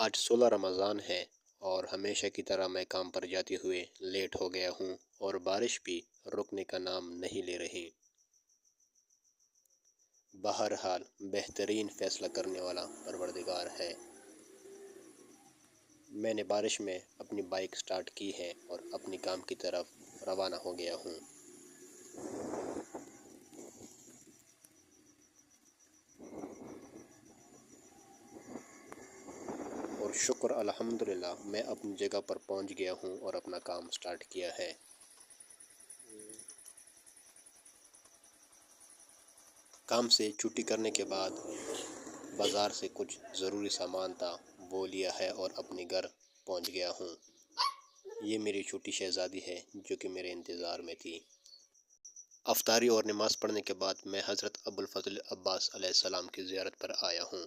آج 16 رمضان ہے اور ہمیشہ کی طرح میں کام پر جاتے ہوئے لیٹ ہو گیا ہوں اور بارش بھی رکنے کا نام نہیں لے رہی۔ بہرحال بہترین فیصلہ کرنے والا پروردگار ہے۔ میں نے بارش میں اپنی بائک سٹارٹ کی ہے اور اپنی کام کی طرف روانہ ہو گیا ہوں۔ اور شکر الحمدللہ میں اپنی جگہ پر پہنچ گیا ہوں اور اپنا کام سٹارٹ کیا ہے۔ کام سے چھٹی کرنے کے بعد بازار سے کچھ ضروری سامان تھا وہ لیا ہے اور اپنے گھر پہنچ گیا ہوں۔ یہ میری چھوٹی شہزادی ہے جو کہ میرے انتظار میں تھی۔ افطاری اور نماز پڑھنے کے بعد میں حضرت ابوالفضل عباس علیہ السلام کی زیارت پر آیا ہوں۔